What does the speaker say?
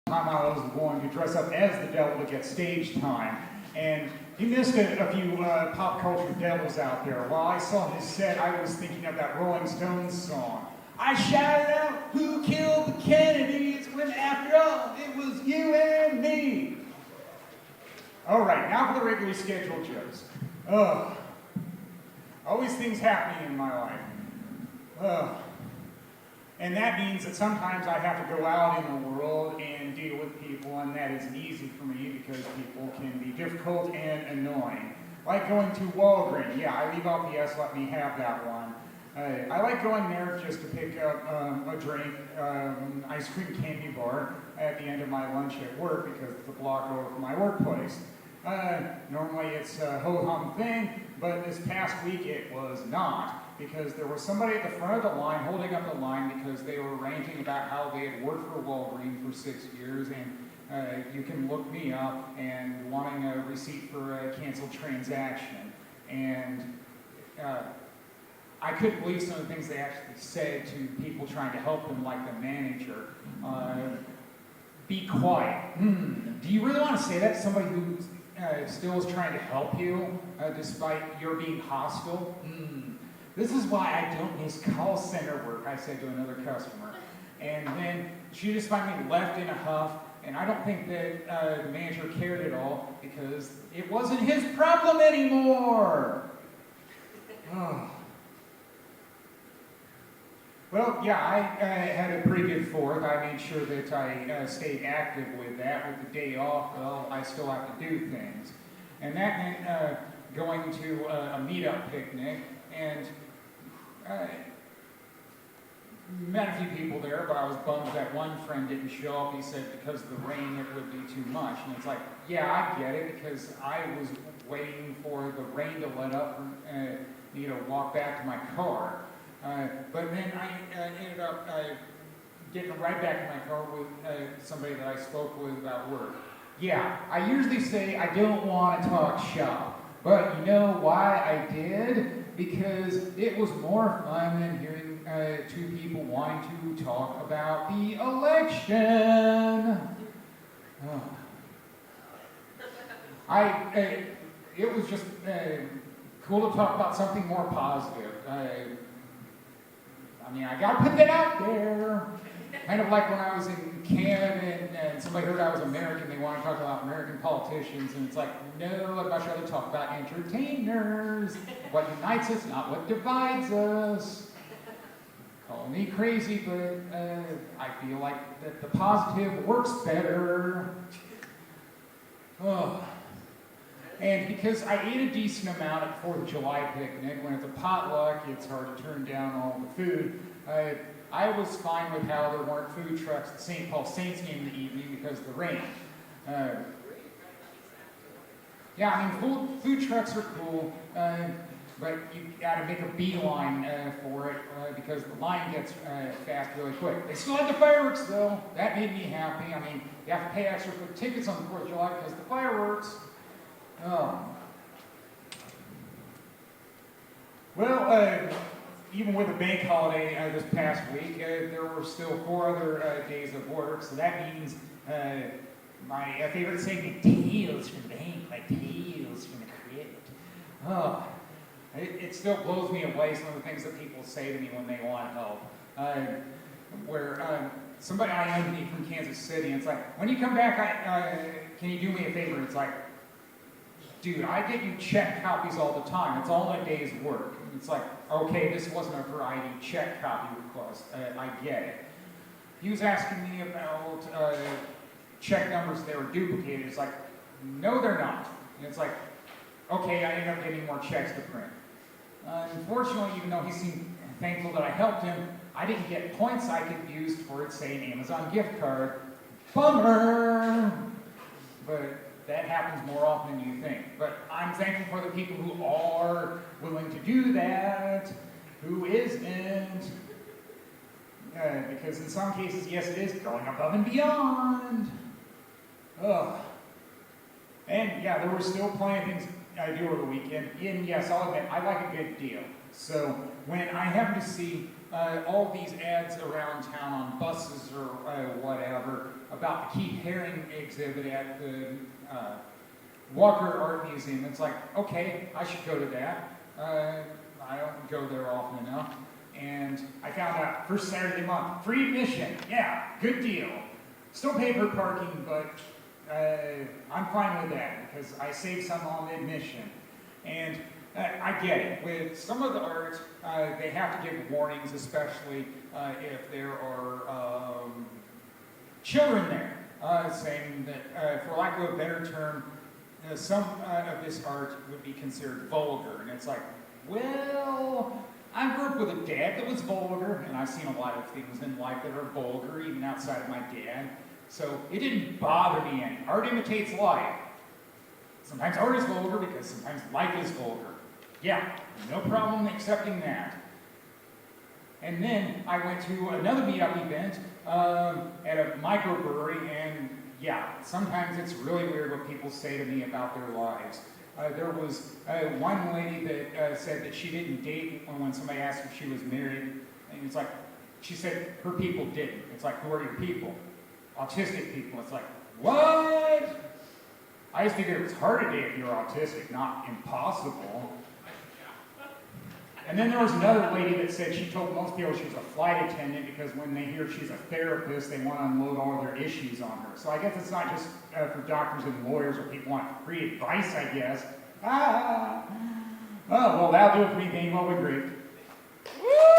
time I was going to dress up as the devil to get stage time. And he missed a few pop culture devils out there. While I saw his set, I was thinking of that Rolling Stones song. I shouted out, "Who killed the Kennedys?" when after all, it was you and me. All right, now for the regularly scheduled jokes. Always things happening in my life. And that means that sometimes I have to go out in the world and deal with people, and that isn't easy for me because people can be difficult and annoying. Like going to Walgreens. Yeah, I leave out the S, let me have that one. I like going there just to pick up a drink, ice cream candy bar at the end of my lunch at work because it's a block over from my workplace. Normally it's a ho-hum thing, but this past week it was not, because there was somebody at the front of the line holding up the line because they were ranting about how they had worked for Walgreens for 6 years, and you can look me up, and wanting a receipt for a canceled transaction. And I couldn't believe some of the things they actually said to people trying to help them, like the manager. Be quiet. Do you really want to say that to somebody who still is trying to help you, despite your being hostile? This is why I don't miss call center work, I said to another customer. And then she just finally left in a huff, and I don't think that the manager cared at all because it wasn't his problem anymore. Well, yeah, I had a pretty good 4th. I made sure that I stayed active with that. With the day off, well, I still have to do things. And that meant going to a meetup picnic, and met a few people there, but I was bummed that one friend didn't show up. He said because of the rain it would be too much. And it's like, yeah, I get it, because I was waiting for the rain to let up for me to walk back to my car. But then I ended up getting right back in my car with somebody that I spoke with about work. Yeah, I usually say I don't want to talk shop, but you know why I did? Because it was more fun than hearing two people wanting to talk about the election. It was just cool to talk about something more positive. I mean, I gotta put that out there. Kind of like when I was in Canada and somebody heard I was American, they want to talk about American politicians, and it's like, no, I'd much rather talk about entertainers. What unites us, not what divides us. Call me crazy, but I feel like that the positive works better. And because I ate a decent amount at the 4th of July picnic, when it's a potluck, it's hard to turn down all the food. I was fine with how there weren't food trucks at the St. Paul Saints game in the evening because of the rain. Yeah, I mean, food trucks are cool, but you gotta make a beeline for it because the line gets fast really quick. They still had the fireworks though. That made me happy. I mean, you have to pay extra for tickets on the 4th of July because of the fireworks. Well, even with the bank holiday this past week, there were still 4 other days of work, so that means my favorite segment, Tales from the Bank, like Tales from the Crypt. It still blows me away, some of the things that people say to me when they want help. Somebody I know me from Kansas City, and it's like, when you come back, can you do me a favor? It's like, dude, I get you check copies all the time. It's all a day's work. It's like, okay, this wasn't a variety check copy request. I get it. He was asking me about check numbers that were duplicated. It's like, no, they're not. And it's like, okay, I ended up getting more checks to print. Unfortunately, even though he seemed thankful that I helped him, I didn't get points I could use for, say, an Amazon gift card. Bummer! But that happens more often than you think. But I'm thankful for the people who are willing to do that, who isn't. Because in some cases, yes, it is going above and beyond. And yeah, there were still plenty of things I do over the weekend. And yes, I'll admit, I like a good deal. So when I happen to see all these ads around town on buses or whatever about the Keith Haring exhibit at the Walker Art Museum. It's like, okay, I should go to that. I don't go there often enough. And I found out first Saturday of the month, free admission. Yeah, good deal. Still pay for parking, but I'm fine with that because I saved some on the admission. And I get it. With some of the art, they have to give warnings, especially if there are children there, saying that, for lack of a better term, some of this art would be considered vulgar. And it's like, well, I grew up with a dad that was vulgar, and I've seen a lot of things in life that are vulgar, even outside of my dad. So it didn't bother me any. Art imitates life. Sometimes art is vulgar because sometimes life is vulgar. Yeah, no problem accepting that. And then I went to another meetup event at a microbrewery, and yeah, sometimes it's really weird what people say to me about their lives. There was one lady that said that she didn't date when somebody asked if she was married. And it's like, she said her people didn't. It's like, who are your people? Autistic people. It's like, what? I just figured it was hard to date if you're autistic, not impossible. And then there was another lady that said she told most people she was a flight attendant because when they hear she's a therapist, they want to unload all their issues on her. So I guess it's not just for doctors and lawyers where people want free advice, I guess. Oh, well, that'll do it for me, being well, we're great. Woo!